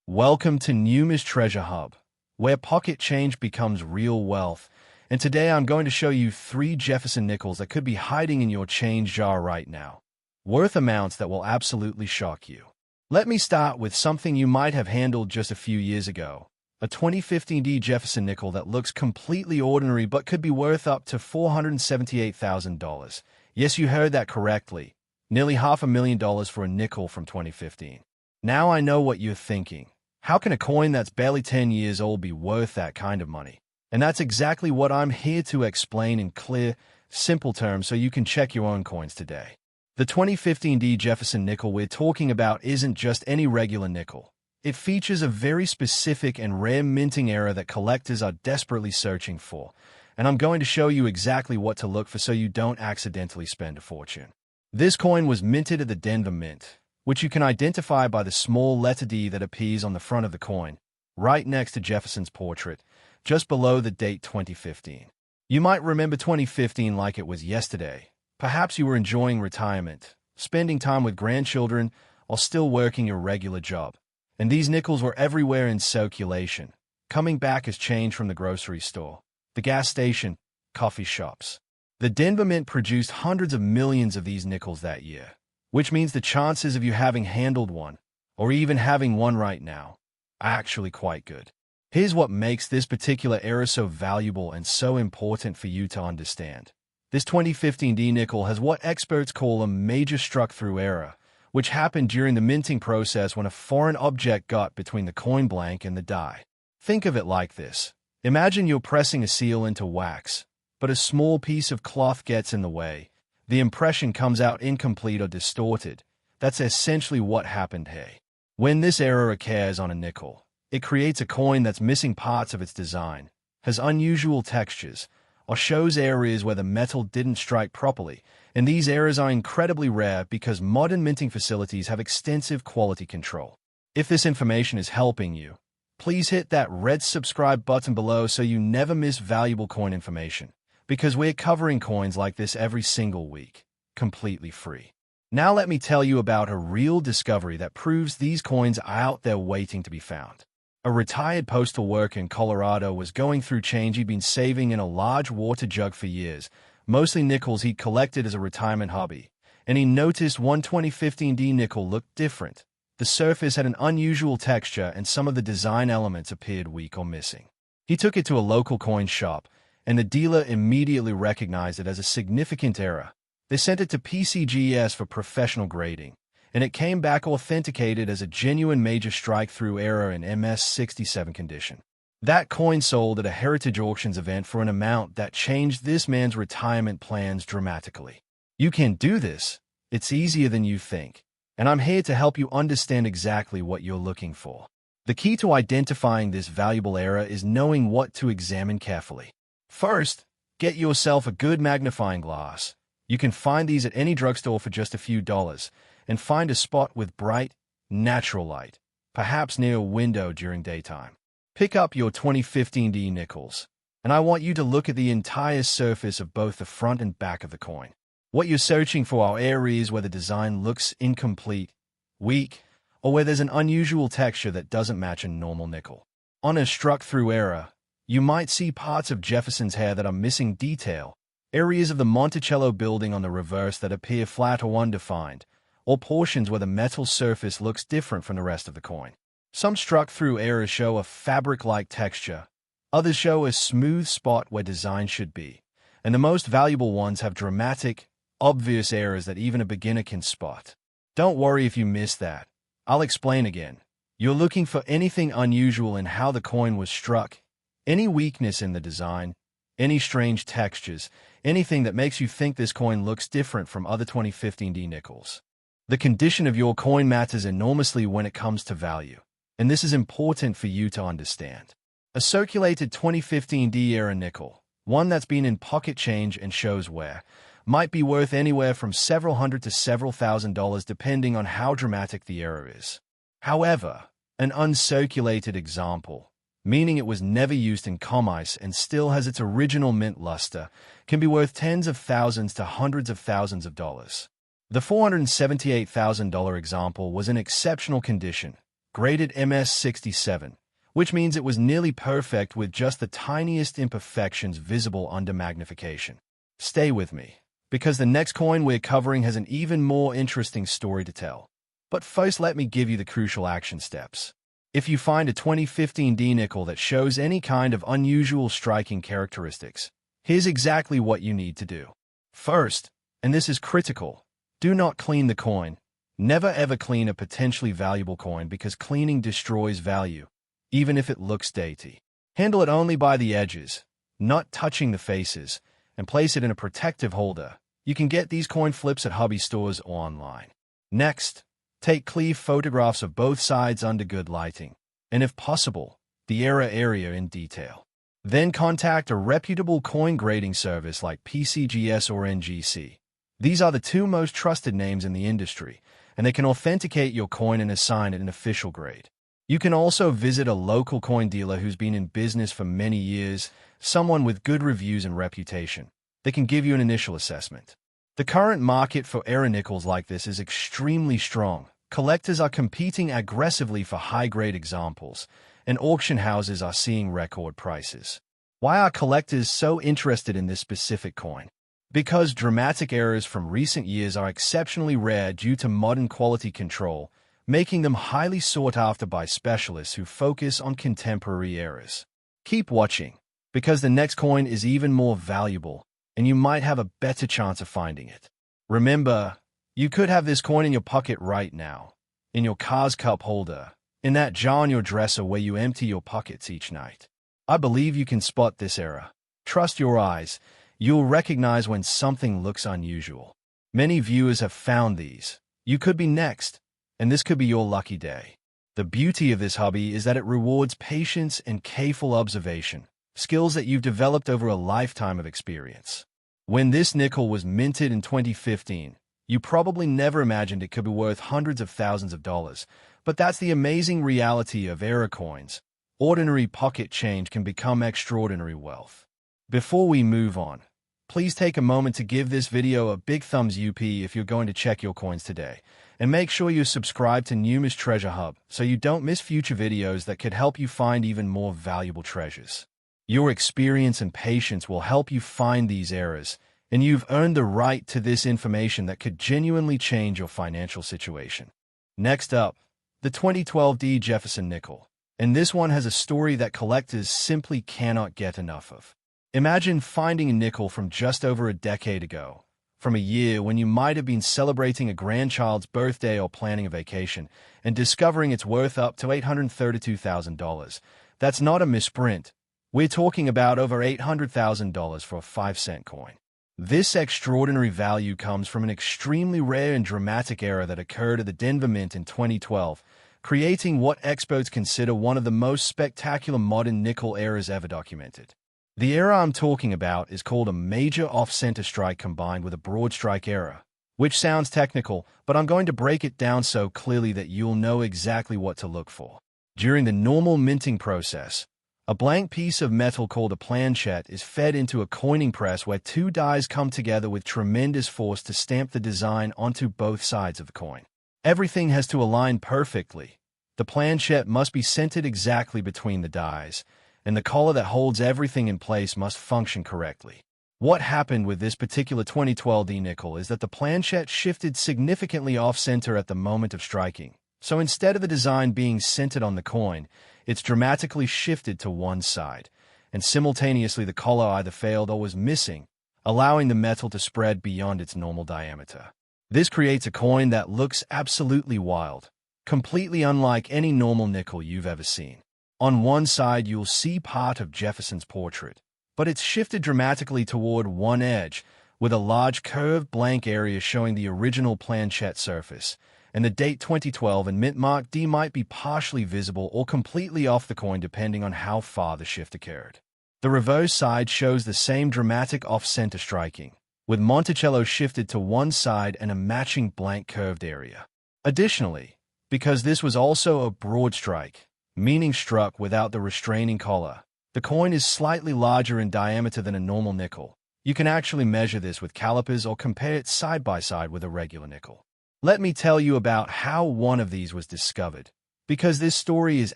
Welcome to NUMIS Treasure Hub, where pocket change becomes real wealth. And today I'm going to show you 3 Jefferson nickels that could be hiding in your change jar right now, worth amounts that will absolutely shock you. Let me start with something you might have handled just a few years ago, a 2015 Jefferson nickel that looks completely ordinary but could be worth up to $478,000. Yes, you heard that correctly, nearly $500,000 for a nickel from 2015. Now I know what you're thinking. How can a coin that's barely 10 years old be worth that kind of money? And that's exactly what I'm here to explain in clear, simple terms so you can check your own coins today. The 2015 Jefferson nickel we're talking about isn't just any regular nickel. It features a very specific and rare minting era that collectors are desperately searching for, and I'm going to show you exactly what to look for so you don't accidentally spend a fortune. This coin was minted at the Denver Mint, which you can identify by the small letter D that appears on the front of the coin, right next to Jefferson's portrait, just below the date 2015. You might remember 2015 like it was yesterday. Perhaps you were enjoying retirement, spending time with grandchildren, or still working your regular job. And these nickels were everywhere in circulation, coming back as change from the grocery store, the gas station, coffee shops. The Denver Mint produced hundreds of millions of these nickels that year, which means the chances of you having handled one, or even having one right now, are actually quite good. Here's what makes this particular era so valuable and so important for you to understand. This 2015 nickel has what experts call a major struck-through error, which happened during the minting process when a foreign object got between the coin blank and the die. Think of it like this. Imagine you're pressing a seal into wax, but a small piece of cloth gets in the way. The impression comes out incomplete or distorted. That's essentially what happened here. When this error occurs on a nickel, it creates a coin that's missing parts of its design, has unusual textures, or shows areas where the metal didn't strike properly, and these errors are incredibly rare because modern minting facilities have extensive quality control. If this information is helping you, please hit that red subscribe button below so you never miss valuable coin information, because we're covering coins like this every single week, completely free. Now let me tell you about a real discovery that proves these coins are out there waiting to be found. A retired postal worker in Colorado was going through change he'd been saving in a large water jug for years, mostly nickels he'd collected as a retirement hobby, and he noticed one 2015 nickel looked different. The surface had an unusual texture and some of the design elements appeared weak or missing. He took it to a local coin shop, and the dealer immediately recognized it as a significant error. They sent it to PCGS for professional grading, and it came back authenticated as a genuine major strike-through error in MS-67 condition. That coin sold at a Heritage Auctions event for an amount that changed this man's retirement plans dramatically. You can do this. It's easier than you think, and I'm here to help you understand exactly what you're looking for. The key to identifying this valuable error is knowing what to examine carefully. First, get yourself a good magnifying glass. You can find these at any drugstore for just a few dollars, and find a spot with bright, natural light, perhaps near a window during daytime. Pick up your 2015 nickels, and I want you to look at the entire surface of both the front and back of the coin. What you're searching for are areas where the design looks incomplete, weak, or where there's an unusual texture that doesn't match a normal nickel. On a struck-through error, you might see parts of Jefferson's hair that are missing detail, areas of the Monticello building on the reverse that appear flat or undefined, or portions where the metal surface looks different from the rest of the coin. Some struck-through errors show a fabric-like texture, others show a smooth spot where design should be, and the most valuable ones have dramatic, obvious errors that even a beginner can spot. Don't worry if you miss that. I'll explain again. You're looking for anything unusual in how the coin was struck, any weakness in the design, any strange textures, anything that makes you think this coin looks different from other 2015 nickels. The condition of your coin matters enormously when it comes to value, and this is important for you to understand. A circulated 2015 era nickel, one that's been in pocket change and shows wear, might be worth anywhere from several hundred to several $1,000s depending on how dramatic the error is. However, an uncirculated example, meaning it was never used in commerce and still has its original mint luster, can be worth tens of thousands to hundreds of thousands of dollars. The $478,000 example was in exceptional condition, graded MS67, which means it was nearly perfect with just the tiniest imperfections visible under magnification. Stay with me, because the next coin we're covering has an even more interesting story to tell. But first, let me give you the crucial action steps. If you find a 2015 D nickel that shows any kind of unusual striking characteristics, here's exactly what you need to do. First, and this is critical, do not clean the coin. Never ever clean a potentially valuable coin because cleaning destroys value, even if it looks dainty. Handle it only by the edges, not touching the faces, and place it in a protective holder. You can get these coin flips at hobby stores or online. Next, take clear photographs of both sides under good lighting, and if possible, the error area in detail. Then contact a reputable coin grading service like PCGS or NGC. These are the two most trusted names in the industry, and they can authenticate your coin and assign it an official grade. You can also visit a local coin dealer who's been in business for many years, someone with good reviews and reputation. They can give you an initial assessment. The current market for error nickels like this is extremely strong. Collectors are competing aggressively for high-grade examples, and auction houses are seeing record prices. Why are collectors so interested in this specific coin? Because dramatic errors from recent years are exceptionally rare due to modern quality control, making them highly sought after by specialists who focus on contemporary errors. Keep watching, because the next coin is even more valuable, and you might have a better chance of finding it. Remember, you could have this coin in your pocket right now, in your car's cup holder, in that jar on your dresser where you empty your pockets each night. I believe you can spot this error. Trust your eyes. You'll recognize when something looks unusual. Many viewers have found these. You could be next, and this could be your lucky day. The beauty of this hobby is that it rewards patience and careful observation, skills that you've developed over a lifetime of experience. When this nickel was minted in 2015, you probably never imagined it could be worth hundreds of thousands of dollars, but that's the amazing reality of error coins. Ordinary pocket change can become extraordinary wealth. Before we move on, please take a moment to give this video a big thumbs up if you're going to check your coins today, and make sure you subscribe to NUMIS Treasure Hub so you don't miss future videos that could help you find even more valuable treasures. Your experience and patience will help you find these errors, and you've earned the right to this information that could genuinely change your financial situation. Next up, the 2012 D Jefferson nickel, and this one has a story that collectors simply cannot get enough of. Imagine finding a nickel from just over a decade ago, from a year when you might have been celebrating a grandchild's birthday or planning a vacation, and discovering it's worth up to $832,000. That's not a misprint. We're talking about over $800,000 for a 5-cent coin. This extraordinary value comes from an extremely rare and dramatic error that occurred at the Denver Mint in 2012, creating what experts consider one of the most spectacular modern nickel errors ever documented. The error I'm talking about is called a major off-center strike combined with a broad strike error, which sounds technical, but I'm going to break it down so clearly that you'll know exactly what to look for. During the normal minting process, a blank piece of metal called a planchet is fed into a coining press where two dies come together with tremendous force to stamp the design onto both sides of the coin. Everything has to align perfectly. The planchet must be centered exactly between the dies, and the collar that holds everything in place must function correctly. What happened with this particular 2012 D nickel is that the planchet shifted significantly off-center at the moment of striking. So instead of the design being centered on the coin, it's dramatically shifted to one side, and simultaneously the collar either failed or was missing, allowing the metal to spread beyond its normal diameter. This creates a coin that looks absolutely wild, completely unlike any normal nickel you've ever seen. On one side, you'll see part of Jefferson's portrait, but it's shifted dramatically toward one edge, with a large curved blank area showing the original planchet surface, and the date 2012 and mint mark D might be partially visible or completely off the coin depending on how far the shift occurred. The reverse side shows the same dramatic off-center striking, with Monticello shifted to one side and a matching blank curved area. Additionally, because this was also a broad strike, meaning struck without the restraining collar, the coin is slightly larger in diameter than a normal nickel. You can actually measure this with calipers or compare it side by side with a regular nickel. Let me tell you about how one of these was discovered. because this story is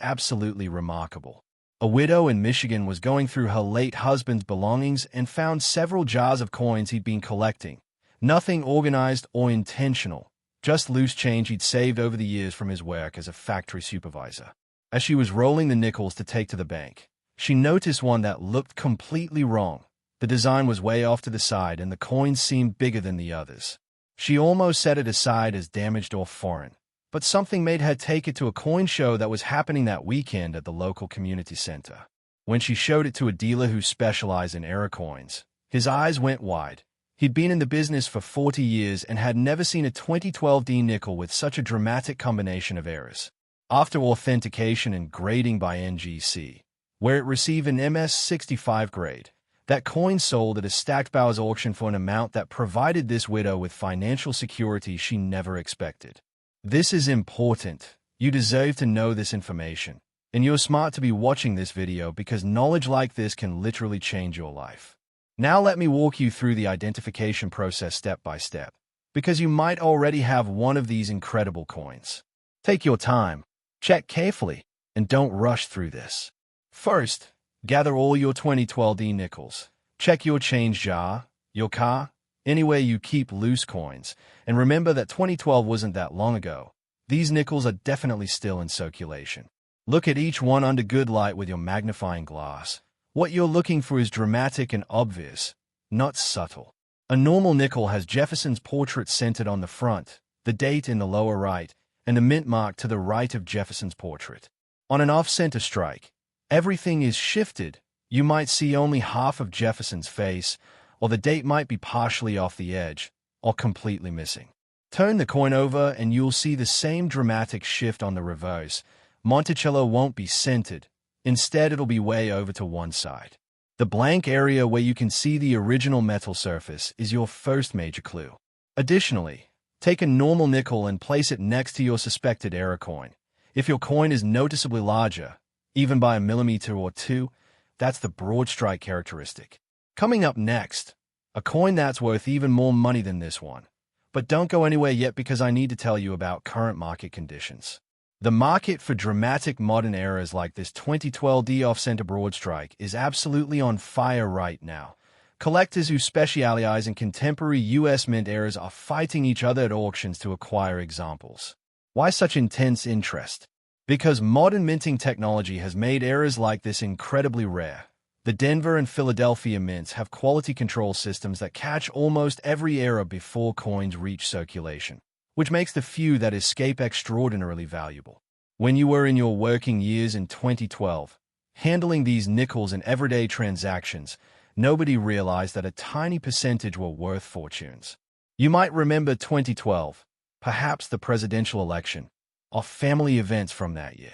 absolutely remarkable. A widow in Michigan was going through her late husband's belongings and found several jars of coins he'd been collecting. Nothing organized or intentional, just loose change he'd saved over the years from his work as a factory supervisor. As she was rolling the nickels to take to the bank, she noticed one that looked completely wrong. The design was way off to the side and the coins seemed bigger than the others. She almost set it aside as damaged or foreign, but something made her take it to a coin show that was happening that weekend at the local community center. When she showed it to a dealer who specialized in error coins, his eyes went wide. He'd been in the business for 40 years and had never seen a 2012 D nickel with such a dramatic combination of errors. After authentication and grading by NGC, where it received an MS-65 grade, that coin sold at a stacked buyer's auction for an amount that provided this widow with financial security she never expected. This is important. You deserve to know this information, and you're smart to be watching this video because knowledge like this can literally change your life. Now let me walk you through the identification process step by step, because you might already have one of these incredible coins. Take your time, check carefully, and don't rush through this. First, gather all your 2012 D nickels. Check your change jar, your car, anywhere you keep loose coins, and remember that 2012 wasn't that long ago. These nickels are definitely still in circulation. Look at each one under good light with your magnifying glass. What you're looking for is dramatic and obvious, not subtle. A normal nickel has Jefferson's portrait centered on the front, the date in the lower right, and a mint mark to the right of Jefferson's portrait. On an off-center strike, everything is shifted. You might see only half of Jefferson's face, or the date might be partially off the edge, or completely missing. Turn the coin over and you'll see the same dramatic shift on the reverse. Monticello won't be centered. Instead, it'll be way over to one side. The blank area where you can see the original metal surface is your first major clue. Additionally, take a normal nickel and place it next to your suspected error coin. If your coin is noticeably larger, even by a millimeter or two, that's the broad strike characteristic. Coming up next, a coin that's worth even more money than this one. But don't go anywhere yet because I need to tell you about current market conditions. The market for dramatic modern errors like this 2012 D off-center broad strike is absolutely on fire right now. Collectors who specialize in contemporary U.S. mint errors are fighting each other at auctions to acquire examples. Why such intense interest? Because modern minting technology has made errors like this incredibly rare. The Denver and Philadelphia mints have quality control systems that catch almost every error before coins reach circulation, which makes the few that escape extraordinarily valuable. When you were in your working years in 2012, handling these nickels in everyday transactions, nobody realized that a tiny percentage were worth fortunes. You might remember 2012, perhaps the presidential election, or family events from that year.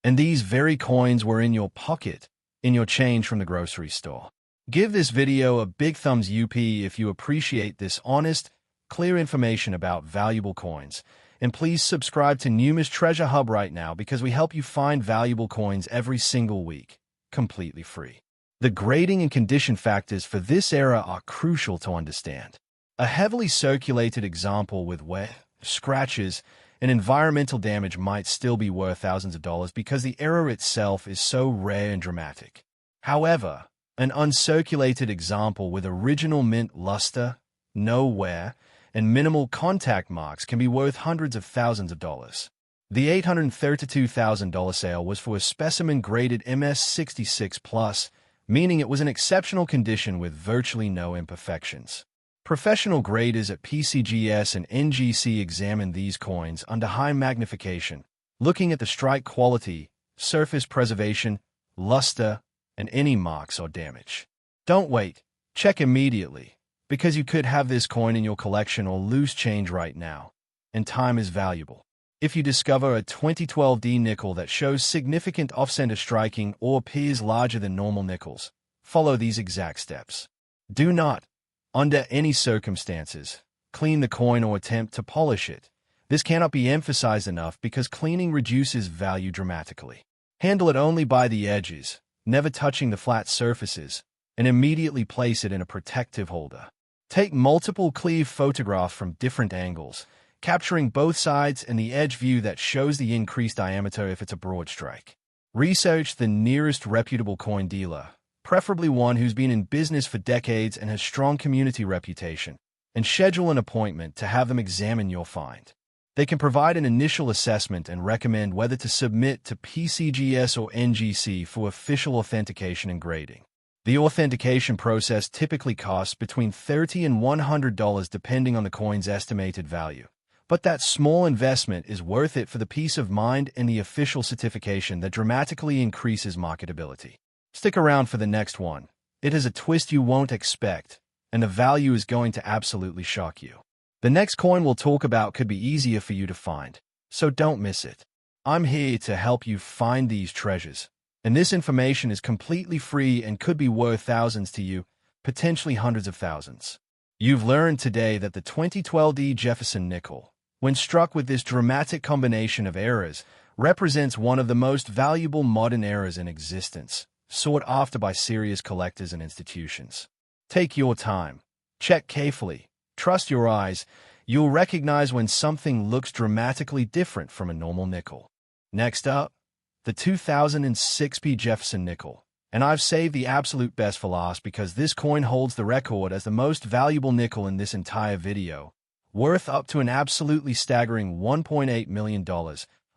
And these very coins were in your pocket, in your change from the grocery store. Give this video a big thumbs up if you appreciate this honest, clear information about valuable coins. And please subscribe to NUMIS Treasure Hub right now because we help you find valuable coins every single week, completely free. The grading and condition factors for this era are crucial to understand. A heavily circulated example with wet, scratches, and environmental damage might still be worth thousands of dollars because the error itself is so rare and dramatic. However, an uncirculated example with original mint luster, no wear, and minimal contact marks can be worth hundreds of thousands of dollars. The $832,000 sale was for a specimen graded MS-66+, meaning it was in exceptional condition with virtually no imperfections. Professional graders at PCGS and NGC examined these coins under high magnification, looking at the strike quality, surface preservation, luster, and any marks or damage. Don't wait. Check immediately, because you could have this coin in your collection or loose change right now, and time is valuable. If you discover a 2012 D nickel that shows significant off-center striking or appears larger than normal nickels, follow these exact steps. Do not, under any circumstances, clean the coin or attempt to polish it. This cannot be emphasized enough because cleaning reduces value dramatically. Handle it only by the edges, never touching the flat surfaces, and immediately place it in a protective holder. Take multiple clear photographs from different angles. capturing both sides and the edge view that shows the increased diameter if it's a broad strike. Research the nearest reputable coin dealer, preferably one who's been in business for decades and has strong community reputation, and schedule an appointment to have them examine your find. They can provide an initial assessment and recommend whether to submit to PCGS or NGC for official authentication and grading. The authentication process typically costs between $30 and $100 depending on the coin's estimated value. But that small investment is worth it for the peace of mind and the official certification that dramatically increases marketability. Stick around for the next one. It has a twist you won't expect, and the value is going to absolutely shock you. The next coin we'll talk about could be easier for you to find, so don't miss it. I'm here to help you find these treasures, and this information is completely free and could be worth thousands to you, potentially hundreds of thousands. You've learned today that the 2012 Jefferson nickel, when struck with this dramatic combination of errors, represents one of the most valuable modern errors in existence, sought after by serious collectors and institutions. Take your time. Check carefully. Trust your eyes. You'll recognize when something looks dramatically different from a normal nickel. Next up, the 2006 Jefferson nickel. And I've saved the absolute best for last because this coin holds the record as the most valuable nickel in this entire video, worth up to an absolutely staggering $1.8 million.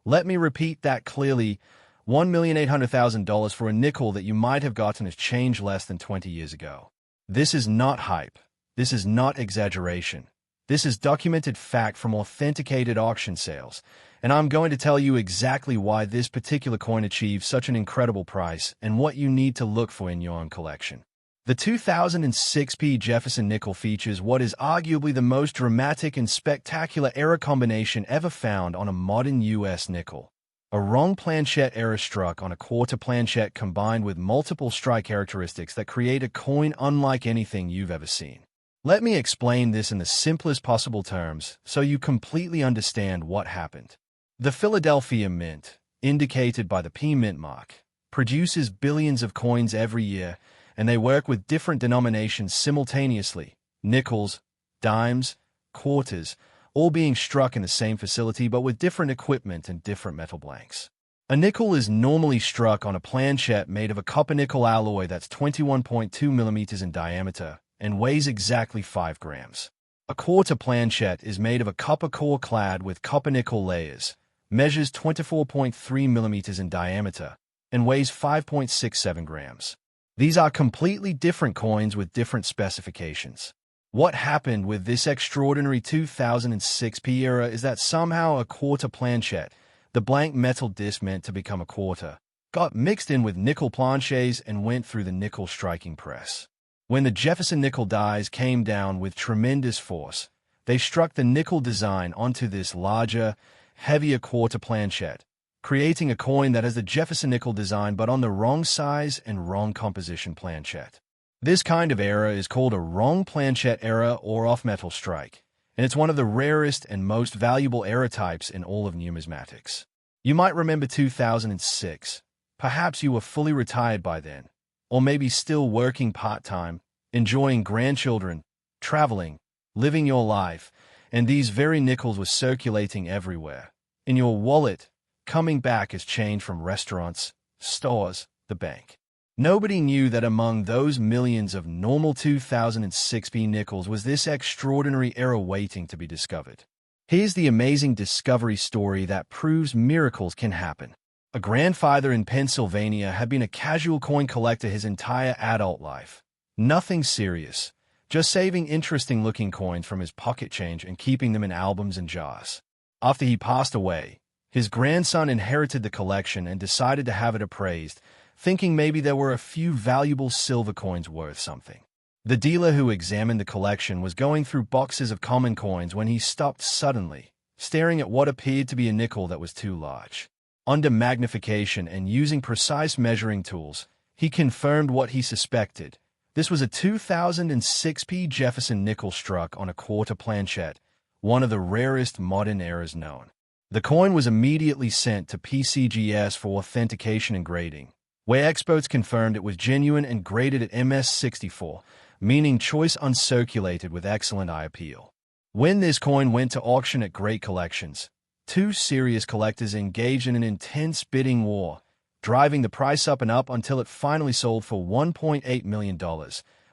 Let me repeat that clearly, $1,800,000 for a nickel that you might have gotten as change less than 20 years ago. This is not hype. This is not exaggeration. This is documented fact from authenticated auction sales, and I'm going to tell you exactly why this particular coin achieved such an incredible price and what you need to look for in your own collection. The 2006 Jefferson nickel features what is arguably the most dramatic and spectacular error combination ever found on a modern U.S. nickel. A wrong planchette error struck on a quarter planchette combined with multiple strike characteristics that create a coin unlike anything you've ever seen. Let me explain this in the simplest possible terms so you completely understand what happened. The Philadelphia Mint, indicated by the P Mint mark, produces billions of coins every year, and they work with different denominations simultaneously, nickels, dimes, quarters, all being struck in the same facility but with different equipment and different metal blanks. A nickel is normally struck on a planchette made of a copper-nickel alloy that's 21.2 millimeters in diameter and weighs exactly 5 grams. A quarter planchette is made of a copper core clad with copper-nickel layers, measures 24.3 millimeters in diameter, and weighs 5.67 grams. These are completely different coins with different specifications. What happened with this extraordinary 2006 era is that somehow a quarter planchette, the blank metal disc meant to become a quarter, got mixed in with nickel planchets and went through the nickel striking press. When the Jefferson nickel dies came down with tremendous force, they struck the nickel design onto this larger, heavier quarter planchette, creating a coin that has the Jefferson nickel design but on the wrong size and wrong composition planchette. This kind of error is called a wrong planchette error or off-metal strike, and it's one of the rarest and most valuable error types in all of numismatics. You might remember 2006. Perhaps you were fully retired by then, or maybe still working part-time, enjoying grandchildren, traveling, living your life, and these very nickels were circulating everywhere, in your wallet, coming back as change from restaurants, stores, the bank. Nobody knew that among those millions of normal 2006 nickels was this extraordinary error waiting to be discovered. Here's the amazing discovery story that proves miracles can happen. A grandfather in Pennsylvania had been a casual coin collector his entire adult life. Nothing serious, just saving interesting-looking coins from his pocket change and keeping them in albums and jars. After he passed away, his grandson inherited the collection and decided to have it appraised, thinking maybe there were a few valuable silver coins worth something. The dealer who examined the collection was going through boxes of common coins when he stopped suddenly, staring at what appeared to be a nickel that was too large. Under magnification and using precise measuring tools, he confirmed what he suspected. This was a 2006 Jefferson nickel struck on a quarter planchette, one of the rarest modern errors known. The coin was immediately sent to PCGS for authentication and grading, where experts confirmed it was genuine and graded at MS-64, meaning choice uncirculated with excellent eye appeal. When this coin went to auction at Great Collections, two serious collectors engaged in an intense bidding war, driving the price up and up until it finally sold for $1.8 million,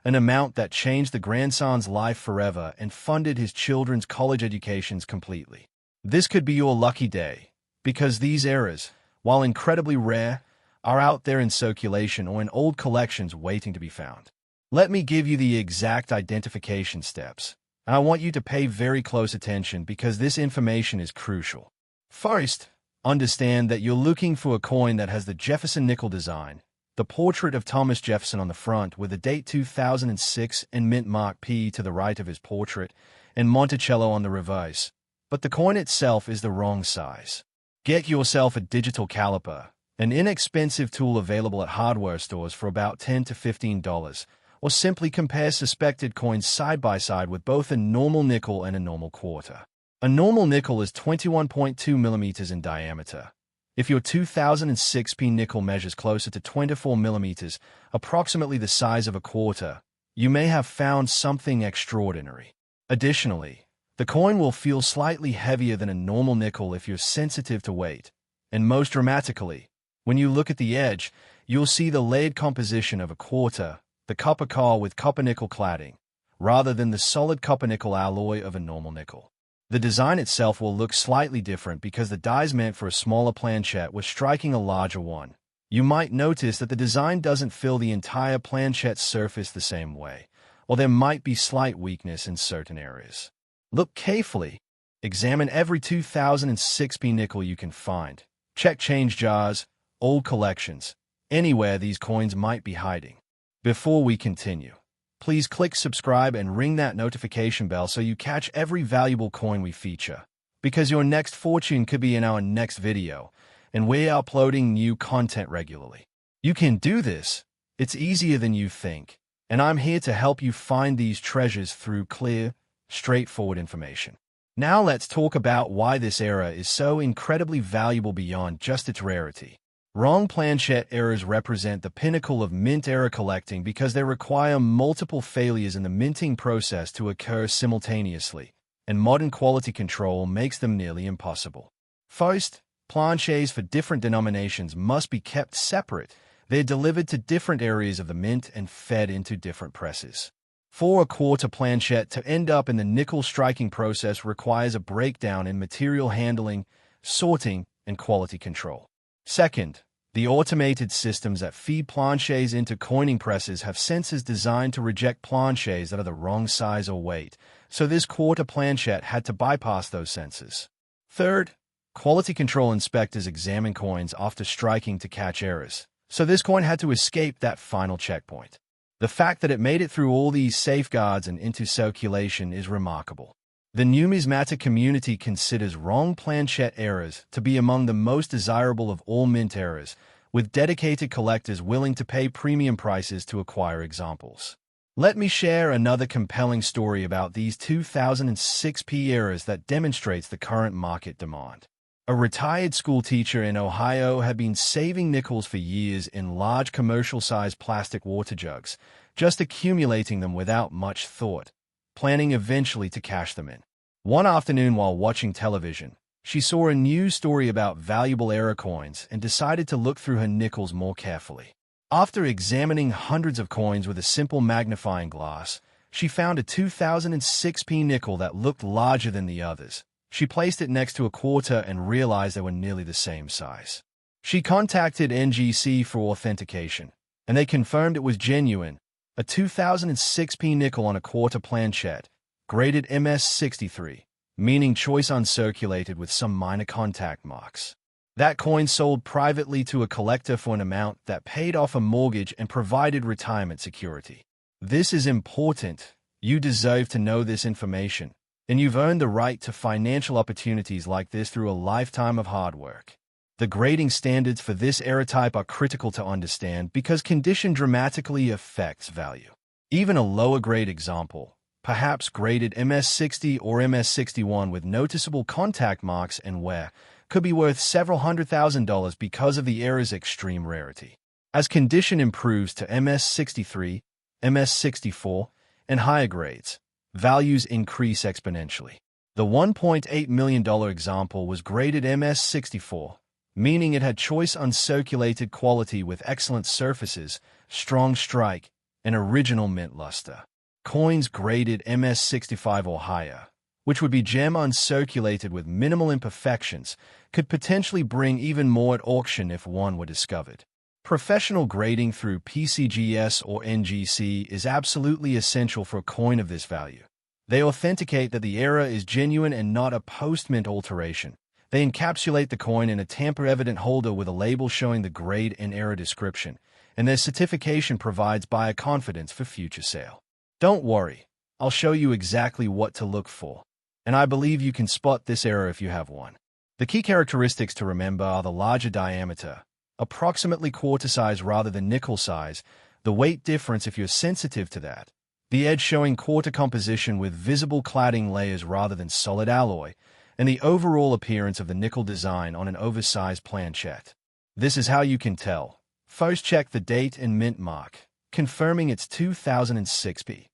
an amount that changed the grandson's life forever and funded his children's college educations completely. This could be your lucky day, because these errors, while incredibly rare, are out there in circulation or in old collections waiting to be found. Let me give you the exact identification steps, and I want you to pay very close attention because this information is crucial. First, understand that you're looking for a coin that has the Jefferson nickel design, the portrait of Thomas Jefferson on the front with the date 2006 and mint mark P to the right of his portrait, and Monticello on the reverse. But the coin itself is the wrong size. Get yourself a digital caliper, an inexpensive tool available at hardware stores for about $10 to $15, or simply compare suspected coins side by side with both a normal nickel and a normal quarter. A normal nickel is 21.2 millimeters in diameter. If your 2006 P nickel measures closer to 24 millimeters, approximately the size of a quarter, you may have found something extraordinary. Additionally, the coin will feel slightly heavier than a normal nickel if you're sensitive to weight, and most dramatically, when you look at the edge, you'll see the layered composition of a quarter, the copper core with copper-nickel cladding, rather than the solid copper-nickel alloy of a normal nickel. The design itself will look slightly different because the die's meant for a smaller planchette with striking a larger one. You might notice that the design doesn't fill the entire planchette's surface the same way, or there might be slight weakness in certain areas. Look carefully. Examine every 2006 P nickel you can find. Check change jars, old collections, anywhere these coins might be hiding. Before we continue, please click subscribe and ring that notification bell so you catch every valuable coin we feature, because your next fortune could be in our next video, and we're uploading new content regularly. You can do this. It's easier than you think, and I'm here to help you find these treasures through clear, straightforward information. Now let's talk about why this era is so incredibly valuable beyond just its rarity. Wrong planchette errors represent the pinnacle of mint-era collecting because they require multiple failures in the minting process to occur simultaneously, and modern quality control makes them nearly impossible. First, planchets for different denominations must be kept separate. They're delivered to different areas of the mint and fed into different presses. For a quarter planchette to end up in the nickel striking process requires a breakdown in material handling, sorting, and quality control. Second, the automated systems that feed planchets into coining presses have sensors designed to reject planchets that are the wrong size or weight, so this quarter planchette had to bypass those sensors. Third, quality control inspectors examine coins after striking to catch errors, so this coin had to escape that final checkpoint. The fact that it made it through all these safeguards and into circulation is remarkable. The numismatic community considers wrong planchette errors to be among the most desirable of all mint errors, with dedicated collectors willing to pay premium prices to acquire examples. Let me share another compelling story about these 2006 P errors that demonstrates the current market demand. A retired school teacher in Ohio had been saving nickels for years in large commercial-sized plastic water jugs, just accumulating them without much thought, planning eventually to cash them in. One afternoon while watching television, she saw a news story about valuable era coins and decided to look through her nickels more carefully. After examining hundreds of coins with a simple magnifying glass, she found a 2006 P nickel that looked larger than the others. She placed it next to a quarter and realized they were nearly the same size. She contacted NGC for authentication, and they confirmed it was genuine, a 2006 P nickel on a quarter planchette, graded MS63, meaning choice uncirculated with some minor contact marks. That coin sold privately to a collector for an amount that paid off a mortgage and provided retirement security. This is important. You deserve to know this information, and you've earned the right to financial opportunities like this through a lifetime of hard work. The grading standards for this era type are critical to understand because condition dramatically affects value. Even a lower grade example, perhaps graded MS60 or MS61 with noticeable contact marks and wear, could be worth several $100,000 because of the era's extreme rarity. As condition improves to MS63, MS64, and higher grades, values increase exponentially. The $1.8 million example was graded MS64, meaning it had choice uncirculated quality with excellent surfaces, strong strike, and original mint luster. Coins graded MS65 or higher, which would be gem uncirculated with minimal imperfections, could potentially bring even more at auction if one were discovered. Professional grading through PCGS or NGC is absolutely essential for a coin of this value. They authenticate that the error is genuine and not a post-mint alteration. They encapsulate the coin in a tamper-evident holder with a label showing the grade and error description, and their certification provides buyer confidence for future sale. Don't worry, I'll show you exactly what to look for, and I believe you can spot this error if you have one. The key characteristics to remember are the larger diameter, approximately quarter size rather than nickel size, the weight difference if you're sensitive to that, the edge showing quarter composition with visible cladding layers rather than solid alloy, and the overall appearance of the nickel design on an oversized planchette. This is how you can tell. First, check the date and mint mark, confirming it's 2006p.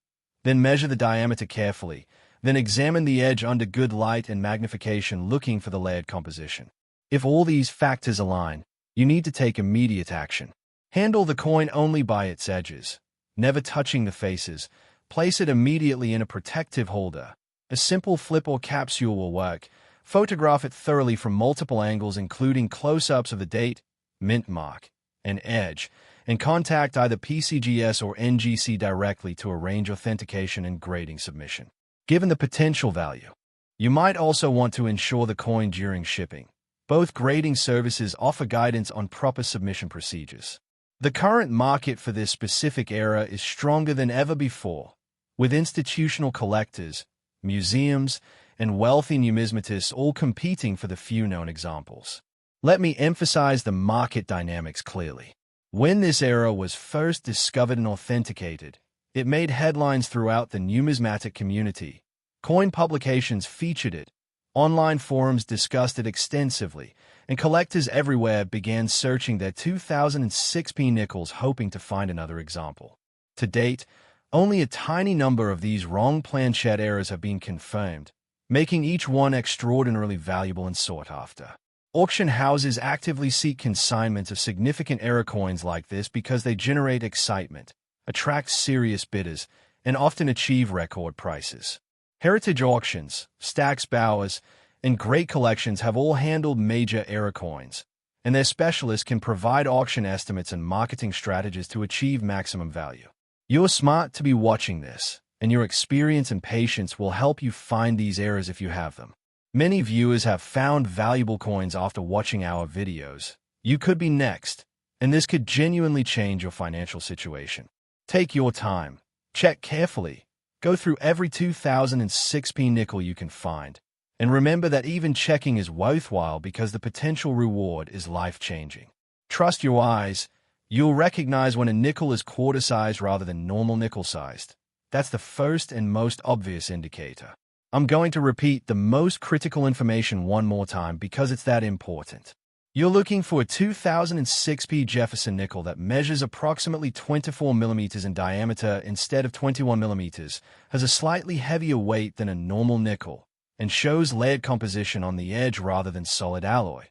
Then measure the diameter carefully, then examine the edge under good light and magnification looking for the layered composition. If all these factors align, you need to take immediate action. Handle the coin only by its edges, never touching the faces. Place it immediately in a protective holder. A simple flip or capsule will work. Photograph it thoroughly from multiple angles including close-ups of the date, mint mark, and edge, and contact either PCGS or NGC directly to arrange authentication and grading submission. Given the potential value, you might also want to ensure the coin during shipping. Both grading services offer guidance on proper submission procedures. The current market for this specific era is stronger than ever before, with institutional collectors, museums, and wealthy numismatists all competing for the few known examples. Let me emphasize the market dynamics clearly. When this era was first discovered and authenticated, it made headlines throughout the numismatic community. Coin publications featured it, online forums discussed it extensively, and collectors everywhere began searching their 2006p nickels hoping to find another example. To date, only a tiny number of these wrong planchette errors have been confirmed, making each one extraordinarily valuable and sought after. Auction houses actively seek consignment of significant error coins like this because they generate excitement, attract serious bidders, and often achieve record prices. Heritage auctions, Stax Bowers, and Great Collections have all handled major error coins, and their specialists can provide auction estimates and marketing strategies to achieve maximum value. You're smart to be watching this, and your experience and patience will help you find these errors if you have them. Many viewers have found valuable coins after watching our videos. You could be next, and this could genuinely change your financial situation. Take your time, check carefully, go through every 2006p nickel you can find, and remember that even checking is worthwhile because the potential reward is life-changing. Trust your eyes. You'll recognize when a nickel is quarter-sized rather than normal nickel-sized. That's the first and most obvious indicator. I'm going to repeat the most critical information one more time because it's that important. You're looking for a 2006p Jefferson nickel that measures approximately 24 mm in diameter instead of 21 mm, has a slightly heavier weight than a normal nickel, and shows layered composition on the edge rather than solid alloy.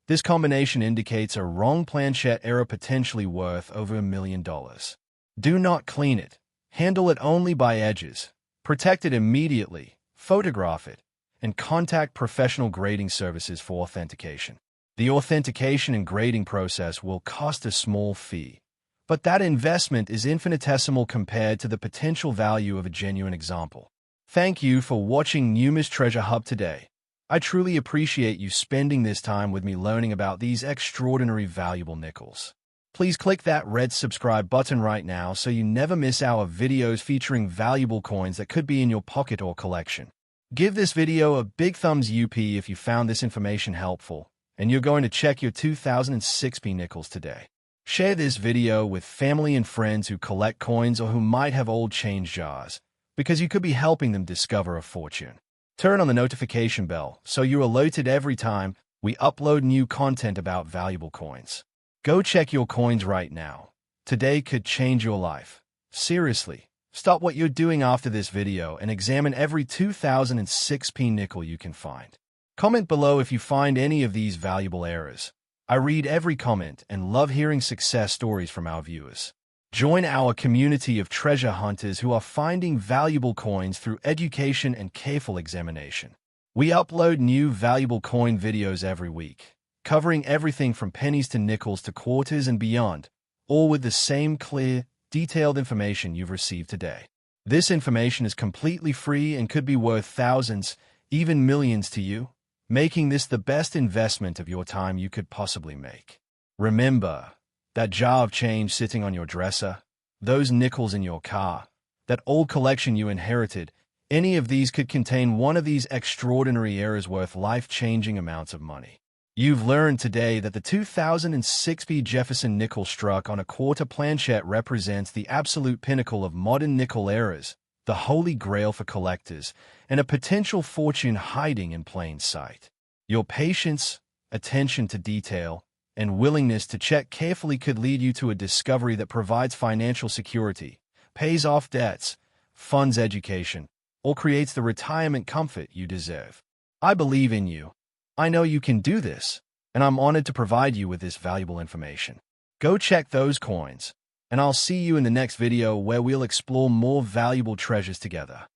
This combination indicates a wrong planchette error potentially worth over $1 million. Do not clean it. Handle it only by edges. Protect it immediately. Photograph it. And contact professional grading services for authentication. The authentication and grading process will cost a small fee, but that investment is infinitesimal compared to the potential value of a genuine example. Thank you for watching NUMIS Treasure Hub today. I truly appreciate you spending this time with me learning about these extraordinary valuable nickels. Please click that red subscribe button right now so you never miss our videos featuring valuable coins that could be in your pocket or collection. Give this video a big thumbs up if you found this information helpful, and you're going to check your 2006p nickels today. Share this video with family and friends who collect coins or who might have old change jars, because you could be helping them discover a fortune. Turn on the notification bell so you're alerted every time we upload new content about valuable coins. Go check your coins right now. Today could change your life. Seriously, Stop what you're doing after this video and examine every 2006p nickel you can find. Comment below if you find any of these valuable errors. I read every comment and love hearing success stories from our viewers. Join our community of treasure hunters who are finding valuable coins through education and careful examination. We upload new valuable coin videos every week, covering everything from pennies to nickels to quarters and beyond, all with the same clear, detailed information you've received today. This information is completely free and could be worth thousands, even millions to you, making this the best investment of your time you could possibly make. Remember, that jar of change sitting on your dresser, those nickels in your car, that old collection you inherited, any of these could contain one of these extraordinary errors worth life-changing amounts of money. You've learned today that the 2006p Jefferson nickel struck on a quarter planchet represents the absolute pinnacle of modern nickel errors, the holy grail for collectors, and a potential fortune hiding in plain sight. Your patience, attention to detail, and willingness to check carefully could lead you to a discovery that provides financial security, pays off debts, funds education, or creates the retirement comfort you deserve. I believe in you. I know you can do this, and I'm honored to provide you with this valuable information. Go check those coins, and I'll see you in the next video where we'll explore more valuable treasures together.